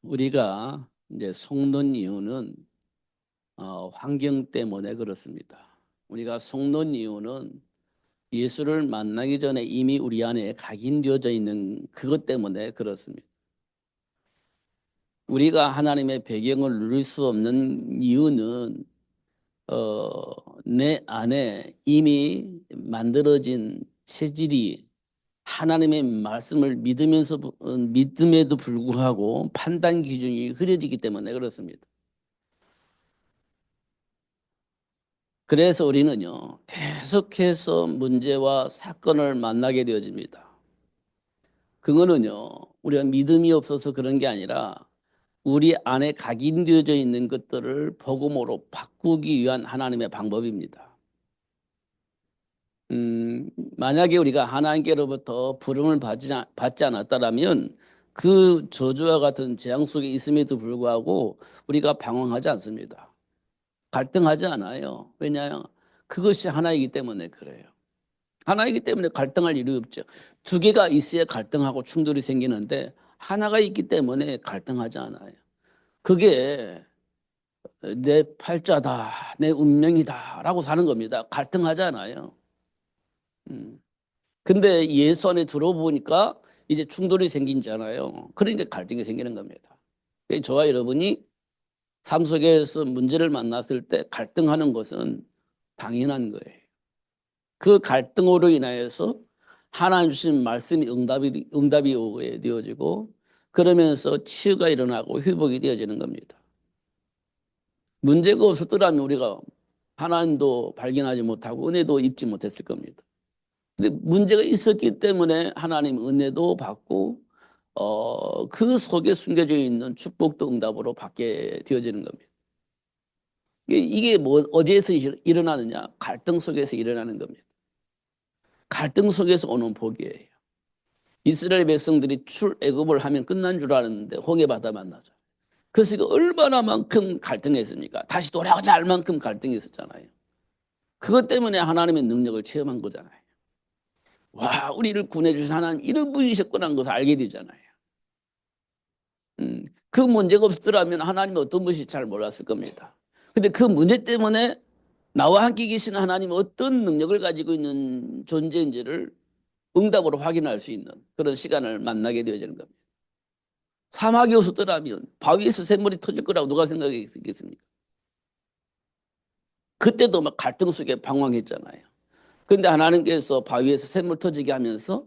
우리가 이제 속는 이유는 환경 때문에 그렇습니다. 우리가 속는 이유는 예수를 만나기 전에 이미 우리 안에 각인되어져 있는 그것 때문에 그렇습니다. 우리가 하나님의 배경을 누릴 수 없는 이유는 내 안에 이미 만들어진 체질이 하나님의 말씀을 믿음에도 불구하고 판단 기준이 흐려지기 때문에 그렇습니다. 그래서 우리는요, 계속해서 문제와 사건을 만나게 되어집니다. 그거는요, 우리가 믿음이 없어서 그런 게 아니라 우리 안에 각인되어져 있는 것들을 복음으로 바꾸기 위한 하나님의 방법입니다. 음, 만약에 우리가 하나님께로부터 부름을 받지 않았다면 그 저주와 같은 재앙 속에 있음에도 불구하고 우리가 방황하지 않습니다. 갈등하지 않아요. 왜냐하면 그것이 하나이기 때문에 그래요. 하나이기 때문에 갈등할 일이 없죠. 두 개가 있어야 갈등하고 충돌이 생기는데 하나가 있기 때문에 갈등하지 않아요. 그게 내 팔자다, 내 운명이다라고 사는 겁니다. 갈등하지 않아요. 음. 근데 예수 안에 들어보니까 이제 충돌이 생기잖아요. 그러니까 갈등이 생기는 겁니다. 저와 여러분이 삶 속에서 문제를 만났을 때 갈등하는 것은 당연한 거예요. 그 갈등으로 인하여서 하나님 주신 말씀이 응답이 오게 되어지고 그러면서 치유가 일어나고 회복이 되어지는 겁니다. 문제가 없었더라면 우리가 하나님도 발견하지 못하고 은혜도 입지 못했을 겁니다. 근데 문제가 있었기 때문에 하나님 은혜도 받고 그 속에 숨겨져 있는 축복도 응답으로 받게 되어지는 겁니다. 이게 뭐 어디에서 일어나느냐? 갈등 속에서 일어나는 겁니다. 갈등 속에서 오는 복이에요. 이스라엘 백성들이 출애굽을 하면 끝난 줄 알았는데 홍해 바다 만나죠. 그래서 이거 얼마나만큼 갈등했습니까? 다시 돌아가자 할 만큼 갈등이 있었잖아요. 그것 때문에 하나님의 능력을 체험한 거잖아요. 와, 우리를 구해주신 하나님 이런 분이셨구나 하는 것을 알게 되잖아요. 그 문제가 없었더라면 하나님이 어떤 분인지 잘 몰랐을 겁니다. 근데 그 문제 때문에 나와 함께 계신 하나님이 어떤 능력을 가지고 있는 존재인지를 응답으로 확인할 수 있는 그런 시간을 만나게 되어지는 겁니다. 사막이 없었더라면 바위에서 샘물이 터질 거라고 누가 생각했겠습니까? 그때도 막 갈등 속에 방황했잖아요. 그런데 하나님께서 바위에서 샘물 터지게 하면서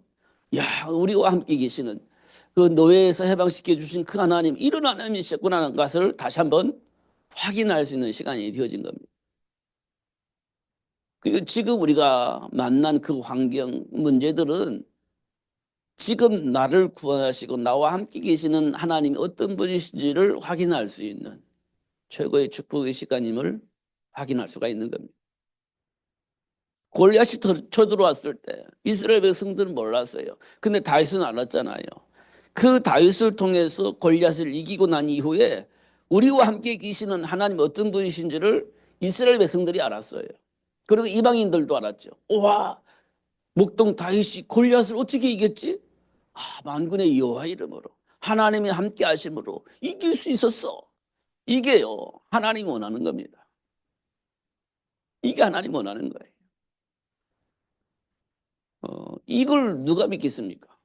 야, 우리와 함께 계시는 그 노예에서 해방시켜 주신 그 하나님 이런 하나님이셨구나 하는 것을 다시 한번 확인할 수 있는 시간이 되어진 겁니다. 그리고 지금 우리가 만난 그 환경 문제들은 지금 나를 구원하시고 나와 함께 계시는 하나님이 어떤 분이신지를 확인할 수 있는 최고의 축복의 시간임을 확인할 수가 있는 겁니다. 골리앗이 쳐들어왔을 때 이스라엘 백성들은 몰랐어요. 근데 다윗은 알았잖아요. 그 다윗을 통해서 골리앗을 이기고 난 이후에 우리와 함께 계시는 하나님 어떤 분이신지를 이스라엘 백성들이 알았어요. 그리고 이방인들도 알았죠. 와, 목동 다윗이 골리앗을 어떻게 이겼지? 아, 만군의 여호와 이름으로 하나님이 함께 하심으로 이길 수 있었어. 이게요, 하나님이 원하는 겁니다. 이게 하나님 원하는 거예요. 이걸 누가 믿겠습니까?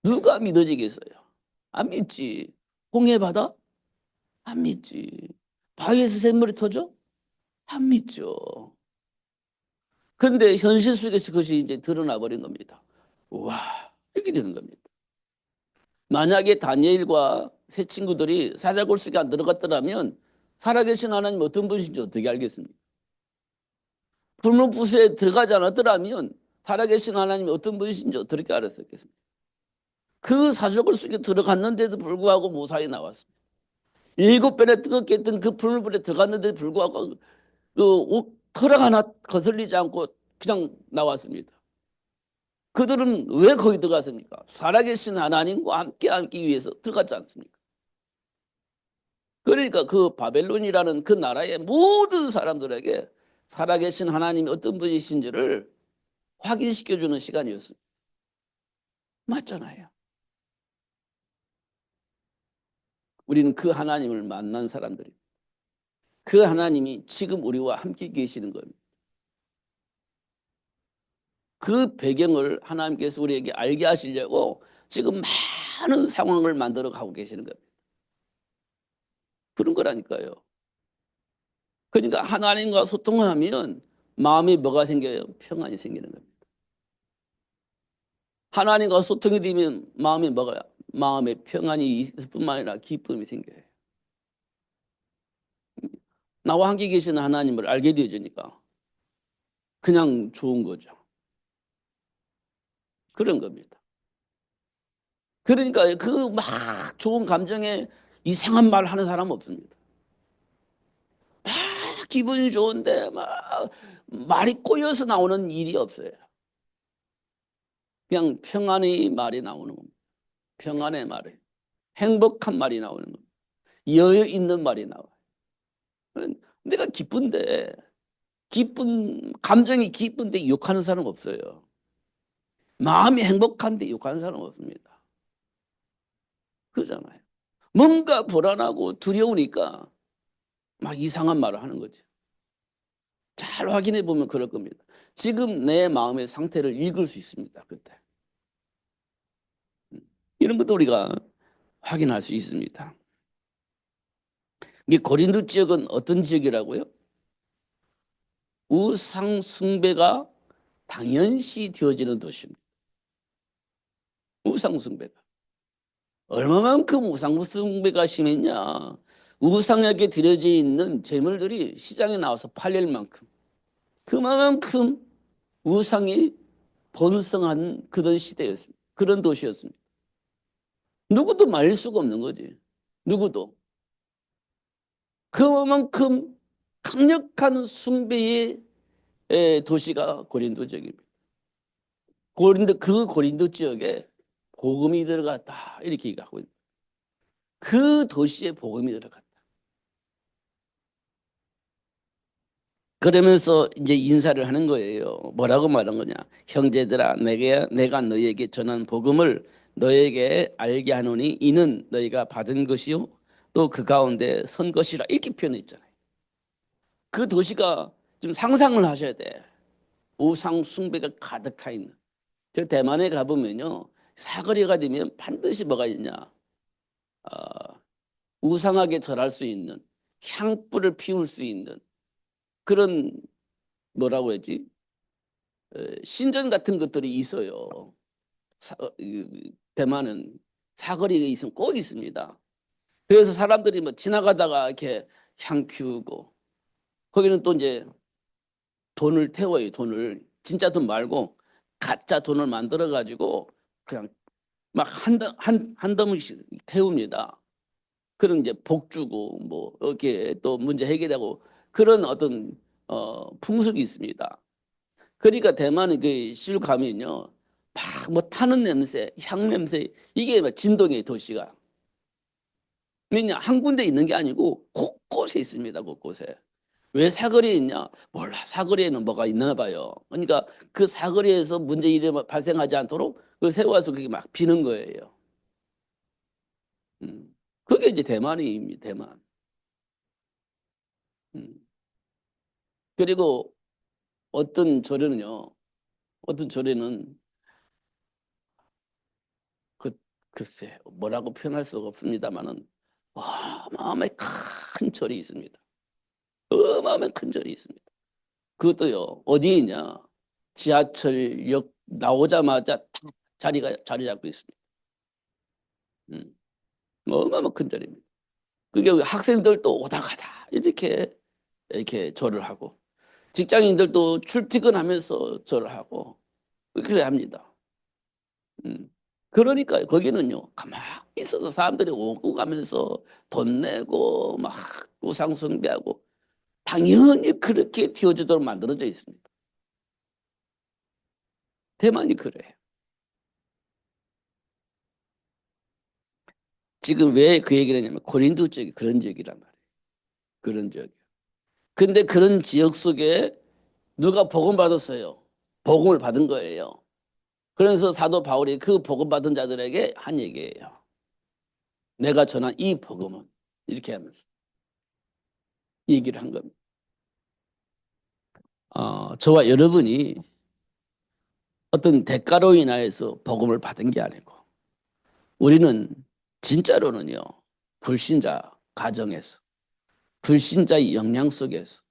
누가 믿어지겠어요? 안 믿지. 홍해 바다? 안 믿지. 바위에서 샘물이 터져? 안 믿죠. 그런데 현실 속에서 그것이 이제 드러나 버린 겁니다. 와, 이렇게 되는 겁니다. 만약에 다니엘과 세 친구들이 사자굴 속에 안 들어갔더라면 살아계신 하나님 어떤 분이신지 어떻게 알겠습니까? 불문부수에 들어가지 않았더라면 살아계신 하나님이 어떤 분이신지 어떻게 알았겠습니까? 그 사자굴 속에 들어갔는데도 불구하고 무사히 나왔습니다. 7번에 뜨겁게 했던 그 불문불에 들어갔는데도 불구하고 그 털락 하나 거슬리지 않고 그냥 나왔습니다. 그들은 왜 거기 들어갔습니까? 살아계신 하나님과 함께 하기 위해서 들어갔지 않습니까? 그러니까 그 바벨론이라는 그 나라의 모든 사람들에게 살아계신 하나님이 어떤 분이신지를 확인시켜주는 시간이었습니다. 맞잖아요. 우리는 그 하나님을 만난 사람들이. 그 하나님이 지금 우리와 함께 계시는 겁니다. 그 배경을 하나님께서 우리에게 알게 하시려고 지금 많은 상황을 만들어 가고 계시는 겁니다. 그런 거라니까요. 그러니까 하나님과 소통을 하면 마음이 뭐가 생겨요? 평안이 생기는 겁니다. 하나님과 소통이 되면 마음이 뭐가? 마음에 평안이 있을 뿐만 아니라 기쁨이 생겨요. 나와 함께 계시는 하나님을 알게 되어지니까 그냥 좋은 거죠. 그런 겁니다. 그러니까 그 막 좋은 감정에 이상한 말 하는 사람 없습니다. 막 기분이 좋은데 막 말이 꼬여서 나오는 일이 없어요. 그냥 평안의 말이 나오는 겁니다. 평안의 말이. 행복한 말이 나오는 겁니다. 여유 있는 말이 나와요. 내가 기쁜데 기쁜 감정이 기쁜데 욕하는 사람 없어요. 마음이 행복한데 욕하는 사람 없습니다. 그러잖아요. 뭔가 불안하고 두려우니까 막 이상한 말을 하는 거죠. 잘 확인해 보면 그럴 겁니다. 지금 내 마음의 상태를 읽을 수 있습니다. 그때. 이런 것도 우리가 확인할 수 있습니다. 이 고린도 지역은 어떤 지역이라고요? 우상 숭배가 당연시 되어지는 도시입니다. 우상 숭배가. 얼마만큼 우상 숭배가 심했냐. 우상에게 드려져 있는 재물들이 시장에 나와서 팔릴 만큼 그만큼 우상이 번성한 그런 시대였습니다. 그런 도시였습니다. 누구도 말릴 수가 없는 거지. 누구도. 그만큼 강력한 숭배의 도시가 고린도 지역입니다. 그 고린도 지역에 복음이 들어갔다. 이렇게 얘기하고 있습니다. 그 도시에 복음이 들어갔다. 그러면서 이제 인사를 하는 거예요. 뭐라고 말한 거냐? 형제들아, 내가 너희에게 전한 복음을 너희에게 알게 하노니 이는 너희가 받은 것이요 또 그 가운데 선 것이라 이렇게 표현했잖아요. 그 도시가 좀 상상을 하셔야 돼. 우상 숭배가 가득하 있는. 저 대만에 가보면요. 사거리가 되면 반드시 뭐가 있냐. 어, 우상하게 절할 수 있는 향불을 피울 수 있는 그런 뭐라고 해야지 신전 같은 것들이 있어요. 대만은 사거리에 있으면 꼭 있습니다. 그래서 사람들이 뭐 지나가다가 이렇게 향 피우고 거기는 또 이제 돈을 태워요. 돈을 진짜 돈 말고 가짜 돈을 만들어 가지고 그냥 막 한 더미씩 태웁니다. 그런 이제 복 주고 뭐 이렇게 또 문제 해결하고 그런 어떤 풍습이 있습니다. 그러니까 대만은 그 실 가면요, 막 뭐 타는 냄새, 향 냄새 이게 막 진동의 도시가. 왜냐 한 군데 있는 게 아니고 곳곳에 있습니다. 곳곳에. 왜 사거리에 있냐? 몰라. 사거리에는 뭐가 있나 봐요. 그러니까 그 사거리에서 문제 일이 발생하지 않도록 그걸 세워서 그게 막 비는 거예요. 그게 이제 대만입니다. 대만. 음. 그리고 어떤 절에는요. 어떤 절에는 그 글쎄 뭐라고 표현할 수가 없습니다만은 와 마음에 큰 절이 있습니다. 마음에 큰 절이 있습니다. 그것도요 어디에 있냐? 지하철역 나오자마자 탁 자리가 자리 잡고 있습니다. 음, 어마어마 큰 절입니다. 그게 학생들도 오다 가다 이렇게 절을 하고 직장인들도 출퇴근하면서 절을 하고 그렇게 합니다. 음. 그러니까 거기는요 가만히 있어서 사람들이 오고 가면서 돈 내고 막 우상 숭배하고 당연히 그렇게 튀어주도록 만들어져 있습니다. 대만이 그래요. 지금 왜 그 얘기를 했냐면 고린도 쪽이 그런 지역이란 말이에요. 그런 지역. 근데 그런 지역 속에 누가 복음 받았어요. 복음을 받은 거예요. 그래서 사도 바울이 그 복음 받은 자들에게 한 얘기예요. 내가 전한 이 복음은 이렇게 하면서 얘기를 한 겁니다. 저와 여러분이 어떤 대가로 인하여서 복음을 받은 게 아니고 우리는 진짜로는요 불신자 가정에서 불신자의 영향 속에서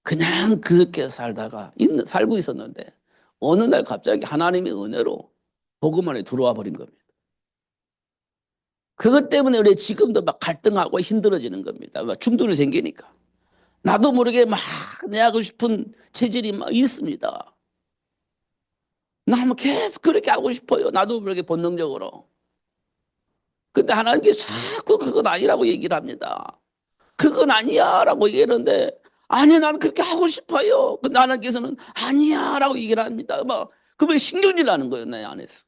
그냥 그렇게 살고 있었는데 어느 날 갑자기 하나님의 은혜로 복음 안에 들어와 버린 겁니다. 그것 때문에 우리 지금도 막 갈등하고 힘들어지는 겁니다. 막 충돌이 생기니까. 나도 모르게 막 내하고 싶은 체질이 막 있습니다. 나는 계속 그렇게 하고 싶어요. 나도 모르게 본능적으로. 근데 하나님께 자꾸 그건 아니라고 얘기를 합니다. 그건 아니야 라고 얘기하는데 아니 나는 그렇게 하고 싶어요. 근데 하나님께서는 아니야 라고 얘기를 합니다. 막 그게 신경질 나는 거예요. 내 안에서.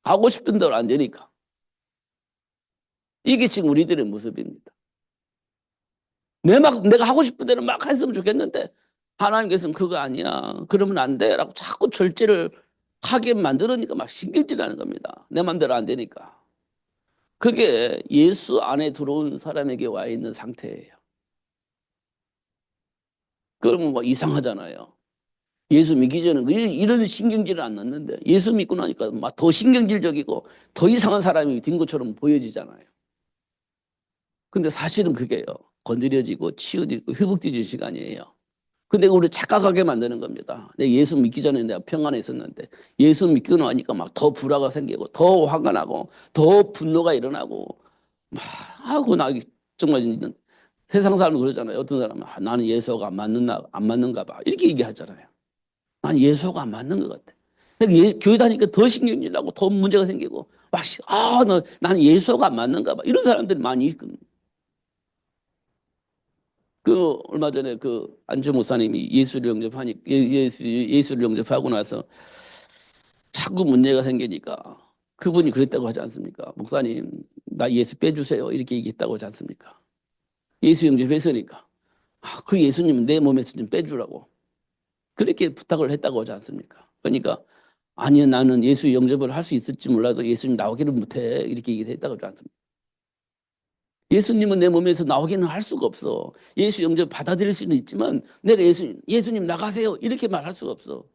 하고 싶은 대로 안 되니까. 이게 지금 우리들의 모습입니다. 내가 하고 싶은 대로 막 했으면 좋겠는데 하나님께서는 그거 아니야. 그러면 안 돼. 라고 자꾸 절제를 하게 만들으니까 막 신경질 나는 겁니다. 내 맘대로 안 되니까. 그게 예수 안에 들어온 사람에게 와 있는 상태예요. 그러면 뭐 이상하잖아요. 예수 믿기 전에 이런 신경질을 안 넣는데 예수 믿고 나니까 막 더 신경질적이고 더 이상한 사람이 된 것처럼 보여지잖아요. 근데 사실은 그게요. 건드려지고 치유되고 회복되는 시간이에요. 근데 우리 착각하게 만드는 겁니다. 내가 예수 믿기 전에 내가 평안에 있었는데 예수 믿고 나니까 막 더 불화가 생기고 더 화가 나고 더 분노가 일어나고 막 하고 나 정말 세상 사람은 그러잖아요. 어떤 사람은 나는 예수가 안 맞는가 봐 이렇게 얘기하잖아요. 난 예수가 안 맞는 것 같아. 교회 다니까 더 신경질 나고 더 문제가 생기고 막 나는 예수가 안 맞는가 봐 이런 사람들이 많이 있거든요. 얼마 전에 안재 목사님이 예수를 영접하고 나서 자꾸 문제가 생기니까 그분이 그랬다고 하지 않습니까? 목사님, 나 예수 빼주세요. 이렇게 얘기했다고 하지 않습니까? 예수 영접했으니까. 그 예수님은 내 몸에서 좀 빼주라고. 그렇게 부탁을 했다고 하지 않습니까? 그러니까, 아니요, 나는 예수 영접을 할 수 있을지 몰라도 예수님 나오기를 못해. 이렇게 얘기했다고 하지 않습니까? 예수님은 내 몸에서 나오기는 할 수가 없어. 예수 영접 받아들일 수는 있지만 내가 예수님 나가세요. 이렇게 말할 수가 없어.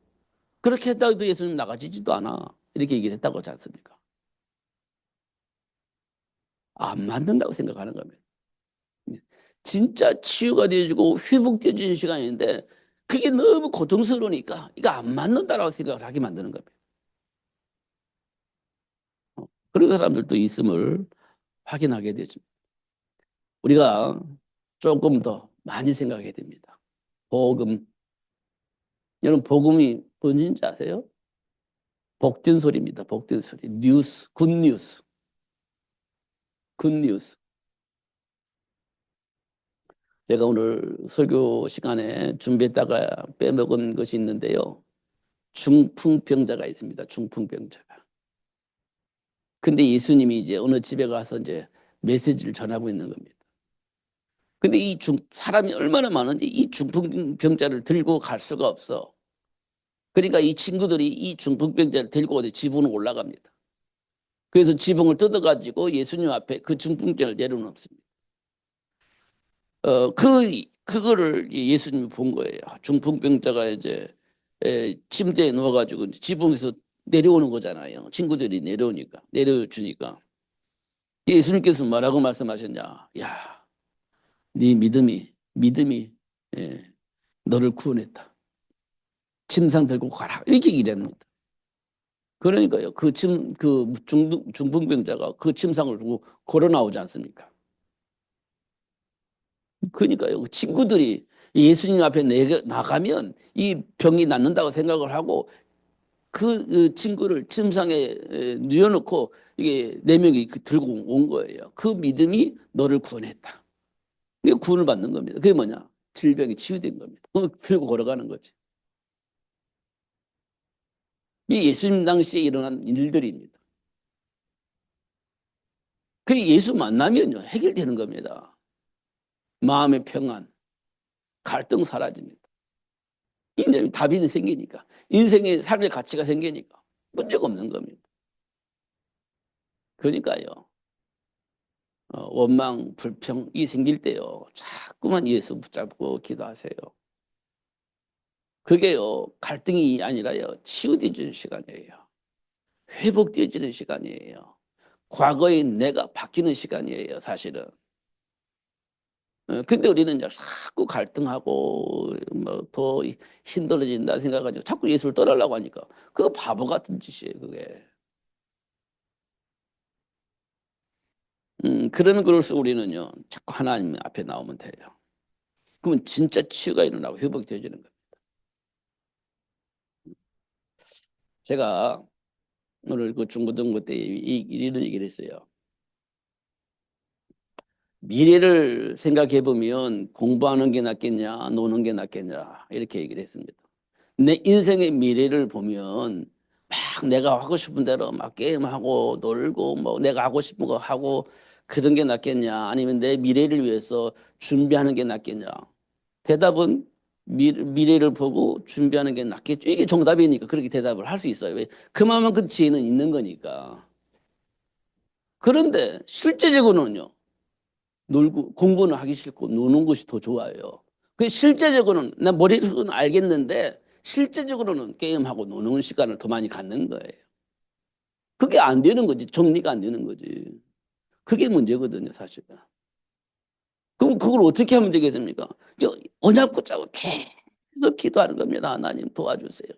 그렇게 했다고 해도 예수님 나가지지도 않아. 이렇게 얘기를 했다고 하지 않습니까? 안 맞는다고 생각하는 겁니다. 진짜 치유가 되어지고 회복되어지는 시간인데 그게 너무 고통스러우니까 이거 안 맞는다라고 생각을 하게 만드는 겁니다. 그런 사람들도 있음을 확인하게 되죠. 우리가 조금 더 많이 생각해야 됩니다. 복음. 여러분 복음이 뭔지 아세요? 복된 소리입니다. 복된 소리. 뉴스, 굿뉴스, 굿뉴스. 제가 오늘 설교 시간에 준비했다가 빼먹은 것이 있는데요. 중풍병자가 있습니다. 중풍병자가. 근데 예수님이 이제 어느 집에 가서 이제 메시지를 전하고 있는 겁니다. 근데 사람이 얼마나 많은지 이 중풍병자를 들고 갈 수가 없어. 그러니까 이 친구들이 이 중풍병자를 데리고 어디 지붕으로 올라갑니다. 그래서 지붕을 뜯어가지고 예수님 앞에 그 중풍병자를 내려놓습니다. 그거를 예수님이 본 거예요. 중풍병자가 이제 침대에 누워가지고 지붕에서 내려오는 거잖아요. 친구들이 내려주니까. 예수님께서 뭐라고 말씀하셨냐. 야, 네 믿음이, 예, 너를 구원했다. 침상 들고 가라. 이렇게 얘기합니다. 그러니까요. 중풍병자가 그 침상을 두고 걸어 나오지 않습니까? 그러니까요. 그 친구들이 예수님 앞에 나가면 이 병이 낫는다고 생각을 하고 그 친구를 침상에 누워놓고 이게 네 명이 들고 온 거예요. 그 믿음이 너를 구원했다. 이게 구원을 받는 겁니다. 그게 뭐냐? 질병이 치유된 겁니다. 그거 들고 걸어가는 거지. 이 예수님 당시에 일어난 일들입니다. 그 예수 만나면요 해결되는 겁니다. 마음의 평안, 갈등 사라집니다. 인생이 답이 생기니까 인생의 삶의 가치가 생기니까 문제가 없는 겁니다. 그러니까요. 원망, 불평이 생길 때요. 자꾸만 예수 붙잡고 기도하세요. 그게요, 갈등이 아니라요, 치유되어지는 시간이에요. 회복되어지는 시간이에요. 과거의 내가 바뀌는 시간이에요, 사실은. 근데 우리는 이제 자꾸 갈등하고, 뭐, 더 힘들어진다 생각하지고 자꾸 예수를 떠나려고 하니까, 그거 바보 같은 짓이에요, 그게. 그러면 그럴수록 우리는요, 자꾸 하나님 앞에 나오면 돼요. 그러면 진짜 치유가 일어나고 회복이 되어지는 거예요. 제가 오늘 그 중고등부 때 이런 얘기를 했어요. 미래를 생각해 보면 공부하는 게 낫겠냐, 노는 게 낫겠냐, 이렇게 얘기를 했습니다. 내 인생의 미래를 보면 막 내가 하고 싶은 대로 막 게임하고 놀고 뭐 내가 하고 싶은 거 하고 그런 게 낫겠냐, 아니면 내 미래를 위해서 준비하는 게 낫겠냐. 대답은 미래를 보고 준비하는 게 낫겠죠. 이게 정답이니까 그렇게 대답을 할 수 있어요. 왜? 그만큼 지혜는 있는 거니까. 그런데 실제적으로는요. 놀고 공부는 하기 싫고 노는 것이 더 좋아요. 그 실제적으로는 나 머리로는 알겠는데 실제적으로는 게임하고 노는 시간을 더 많이 갖는 거예요. 그게 안 되는 거지. 정리가 안 되는 거지. 그게 문제거든요, 사실은. 그럼 그걸 어떻게 하면 되겠습니까? 언약 붙잡고 계속 기도하는 겁니다. 하나님 도와주세요.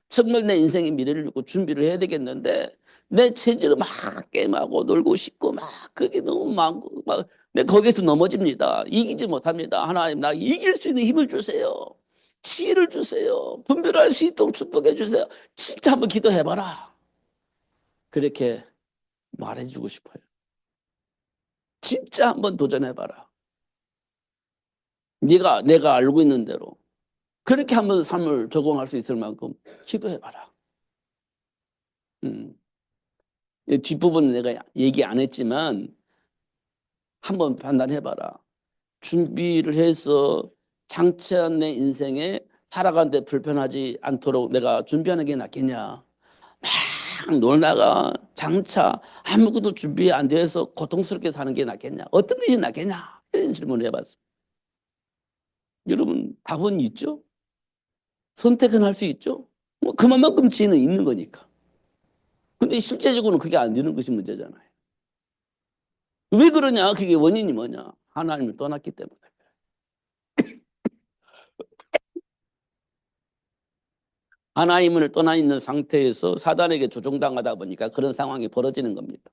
정말 내 인생의 미래를 놓고 준비를 해야 되겠는데 내 체질을 막 게임하고 놀고 싶고 막 그게 너무 많고 막 내 거기에서 넘어집니다. 이기지 못합니다. 하나님 나 이길 수 있는 힘을 주세요. 지혜를 주세요. 분별할 수 있도록 축복해 주세요. 진짜 한번 기도해봐라. 그렇게 말해주고 싶어요. 진짜 한번 도전해봐라. 내가 알고 있는 대로 그렇게 한번 삶을 적응할 수 있을 만큼 기도해봐라. 음. 뒷부분은 내가 얘기 안 했지만 한번 판단해봐라. 준비를 해서 장차한 내 인생에 살아가는데 불편하지 않도록 내가 준비하는 게 낫겠냐. 막 놀다가 장차 아무것도 준비 안 돼서 고통스럽게 사는 게 낫겠냐. 어떤 것이 낫겠냐. 이런 질문을 해봤어. 여러분 답은 있죠? 선택은 할 수 있죠? 뭐 그만큼 지혜는 있는 거니까. 근데 실제적으로는 그게 안 되는 것이 문제잖아요. 왜 그러냐? 그게 원인이 뭐냐? 하나님을 떠났기 때문에. 하나님을 떠나 있는 상태에서 사단에게 조종당하다 보니까 그런 상황이 벌어지는 겁니다.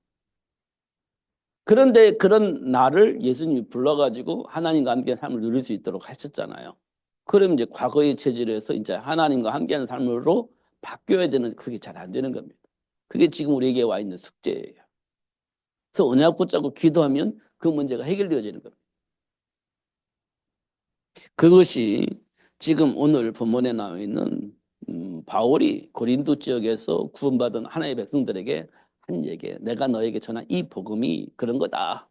그런데 그런 나를 예수님이 불러가지고 하나님과 함께하는 삶을 누릴 수 있도록 하셨잖아요. 그럼 이제 과거의 체질에서 이제 하나님과 함께하는 삶으로 바뀌어야 되는 그게 잘 안 되는 겁니다. 그게 지금 우리에게 와 있는 숙제예요. 그래서 언약 붙잡고 기도하면 그 문제가 해결되어지는 겁니다. 그것이 지금 오늘 본문에 나와 있는 바울이 고린도 지역에서 구원받은 하나님의 백성들에게 한 얘기예요. 내가 너에게 전한 이 복음이 그런 거다.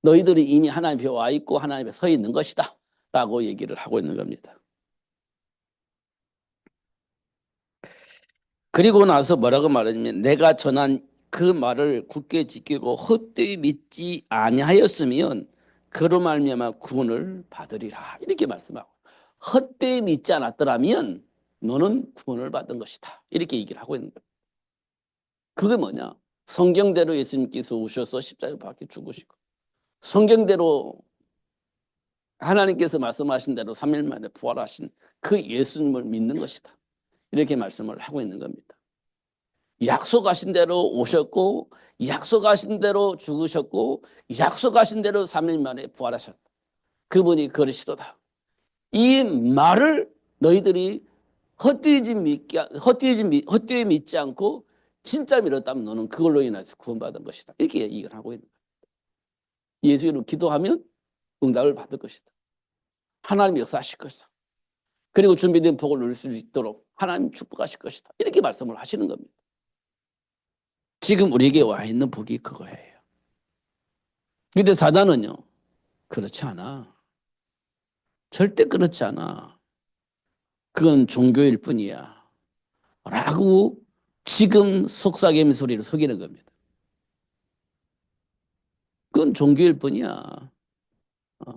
너희들이 이미 하나님 앞에 와 있고 하나님 앞에 서 있는 것이다. 라고 얘기를 하고 있는 겁니다. 그리고 나서 뭐라고 말하냐면 내가 전한 그 말을 굳게 지키고 헛되이 믿지 아니하였으면 그로 말미암아 구원을 받으리라. 이렇게 말씀하고 헛되이 믿지 않았더라면 너는 구원을 받은 것이다. 이렇게 얘기를 하고 있는 거예요. 그게 뭐냐? 성경대로 예수님께서 오셔서 십자가에 박혀 죽으시고 성경대로 하나님께서 말씀하신 대로 3일 만에 부활하신 그 예수님을 믿는 것이다. 이렇게 말씀을 하고 있는 겁니다. 약속하신 대로 오셨고 약속하신 대로 죽으셨고 약속하신 대로 3일 만에 부활하셨다. 그분이 그러시도다. 이 말을 너희들이 헛되이 믿지 않고 진짜 믿었다면 너는 그걸로 인해서 구원받은 것이다. 이렇게 얘기를 하고 있는 거예요. 예수 이름으로 기도하면 응답을 받을 것이다. 하나님이 역사하실 것이다. 그리고 준비된 복을 누릴 수 있도록 하나님 축복하실 것이다. 이렇게 말씀을 하시는 겁니다. 지금 우리에게 와 있는 복이 그거예요. 근데 사단은요, 그렇지 않아. 절대 그렇지 않아. 그건 종교일 뿐이야. 라고 지금 속삭임 소리를 속이는 겁니다. 그건 종교일 뿐이야. 어.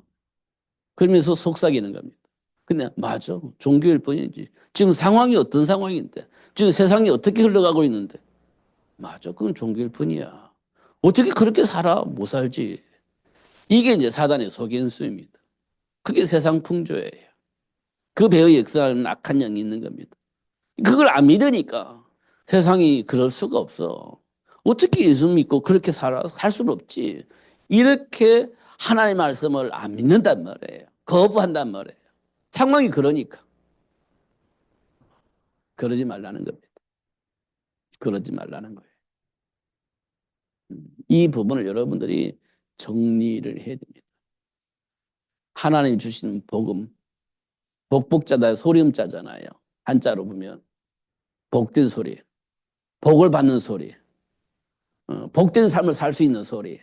그러면서 속삭이는 겁니다. 근데 맞아. 종교일 뿐이지. 지금 상황이 어떤 상황인데, 지금 세상이 어떻게 흘러가고 있는데, 맞아. 그건 종교일 뿐이야. 어떻게 그렇게 살아? 못 살지. 이게 이제 사단의 속임수입니다. 그게 세상 풍조예요. 그 배의 역사는 악한 영이 있는 겁니다. 그걸 안 믿으니까 세상이 그럴 수가 없어. 어떻게 예수 믿고 그렇게 살아? 살 수는 없지. 이렇게 하나님의 말씀을 안 믿는단 말이에요. 거부한단 말이에요. 상황이 그러니까. 그러지 말라는 겁니다. 그러지 말라는 거예요. 이 부분을 여러분들이 정리를 해야 됩니다. 하나님 주신 복음, 복복자다 소리음자잖아요. 한자로 보면 복된 소리, 복을 받는 소리, 복된 삶을 살 수 있는 소리,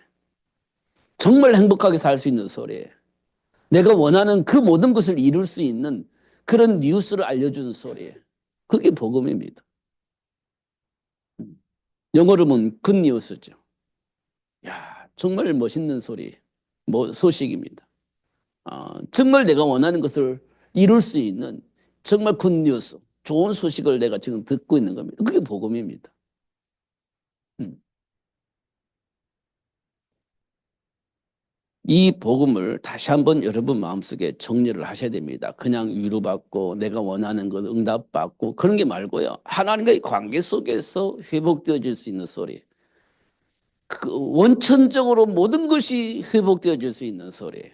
정말 행복하게 살 수 있는 소리, 내가 원하는 그 모든 것을 이룰 수 있는 그런 뉴스를 알려주는 소리. 그게 복음입니다. 영어로 보면 굿뉴스죠. 야, 정말 멋있는 소리, 소식입니다. 정말 내가 원하는 것을 이룰 수 있는 정말 굿뉴스, 좋은 소식을 내가 지금 듣고 있는 겁니다. 그게 복음입니다. 음. 이 복음을 다시 한번 여러분 마음속에 정리를 하셔야 됩니다. 그냥 위로받고 내가 원하는 것 응답받고 그런 게 말고요. 하나님과의 관계 속에서 회복되어질 수 있는 소리. 그 원천적으로 모든 것이 회복되어질 수 있는 소리.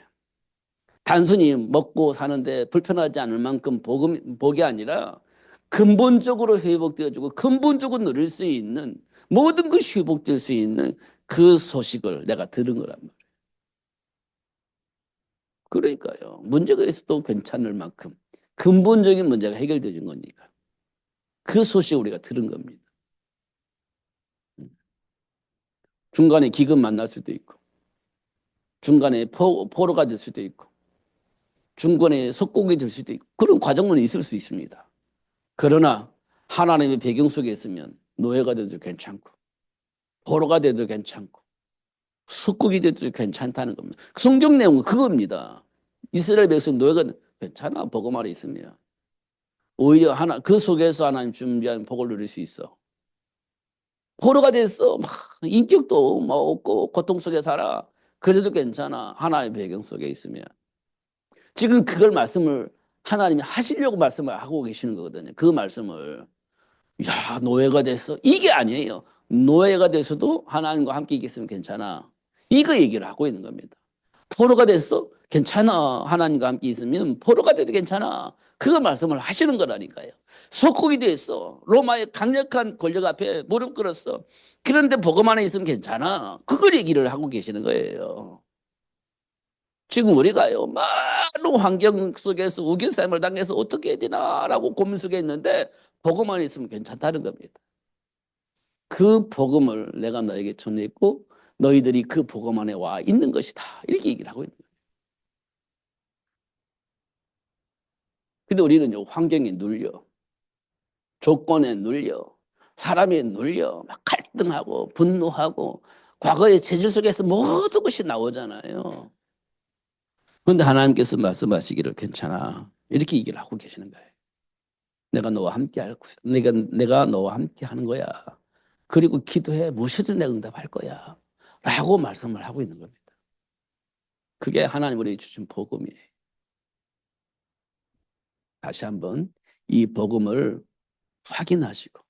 단순히 먹고 사는데 불편하지 않을 만큼 복이 아니라 근본적으로 회복되어지고 근본적으로 누릴 수 있는 모든 것이 회복될 수 있는 그 소식을 내가 들은 거란 말이에요. 그러니까요. 문제가 있어도 괜찮을 만큼 근본적인 문제가 해결되는 거니까. 그 소식을 우리가 들은 겁니다. 중간에 기근 만날 수도 있고, 중간에 포로가 될 수도 있고, 중간에 속국이 될 수도 있고, 그런 과정은 있을 수 있습니다. 그러나 하나님의 배경 속에 있으면 노예가 돼도 괜찮고, 포로가 돼도 괜찮고, 속국이 돼도 괜찮다는 겁니다. 성경 내용은 그겁니다. 이스라엘 백성 노예가 괜찮아, 복음 안에 있으면. 오히려 그 속에서 하나님 준비한 복을 누릴 수 있어. 포로가 됐어. 막 인격도 막 없고 고통 속에 살아. 그래도 괜찮아. 하나의 배경 속에 있으면. 지금 그걸 말씀을 하나님이 하시려고 말씀을 하고 계시는 거거든요. 그 말씀을. 야, 노예가 됐어. 이게 아니에요. 노예가 돼서도 하나님과 함께 있겠으면 괜찮아. 이거 얘기를 하고 있는 겁니다. 포로가 됐어? 괜찮아. 하나님과 함께 있으면 포로가 돼도 괜찮아. 그거 말씀을 하시는 거라니까요. 속국이 됐어. 로마의 강력한 권력 앞에 무릎 꿇었어. 그런데 복음 안에 있으면 괜찮아. 그걸 얘기를 하고 계시는 거예요. 지금 우리가요, 많은 환경 속에서 우겨삶을 당해서 어떻게 해야 되나라고 고민 속에 있는데 복음 안에 있으면 괜찮다는 겁니다. 그 복음을 내가 너에게 전했고 너희들이 그 복음 안에 와 있는 것이다. 이렇게 얘기를 하고 있는 거예요. 근데 우리는요, 환경에 눌려, 조건에 눌려, 사람에 눌려, 막 갈등하고 분노하고 과거의 체질 속에서 모든 것이 나오잖아요. 그런데 하나님께서 말씀하시기를 괜찮아. 이렇게 얘기를 하고 계시는 거예요. 내가 너와 함께 할 거야. 내가 너와 함께 하는 거야. 그리고 기도해. 무엇이든 내가 응답할 거야. 라고 말씀을 하고 있는 겁니다. 그게 하나님 우리에게 주신 복음이에요. 다시 한번 이 복음을 확인하시고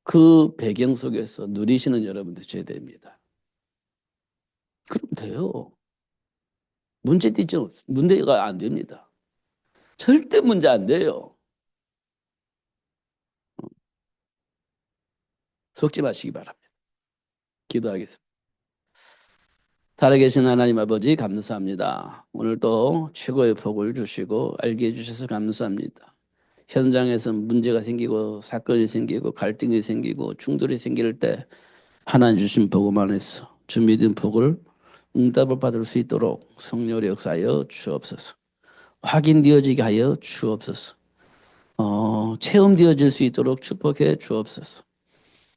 그 배경 속에서 누리시는 여러분 되셔야 됩니다. 그럼 돼요. 문제가 안 됩니다. 절대 문제 안 돼요. 속지 마시기 바랍니다. 기도하겠습니다. 살아계신 하나님 아버지 감사합니다. 오늘도 최고의 복을 주시고 알게 해주셔서 감사합니다. 현장에서 문제가 생기고 사건이 생기고 갈등이 생기고 충돌이 생길 때 하나님 주신 복음 안에서 준비된 복을 응답을 받을 수 있도록 성령의 역사하여 주옵소서. 확인되어지게 하여 주옵소서. 체험되어질 수 있도록 축복해 주옵소서.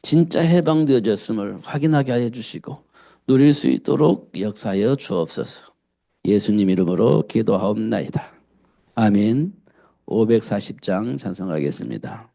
진짜 해방되어졌음을 확인하게 하여 주시고 누릴 수 있도록 역사하여 주옵소서. 예수님 이름으로 기도하옵나이다. 아멘. 540장 찬송하겠습니다.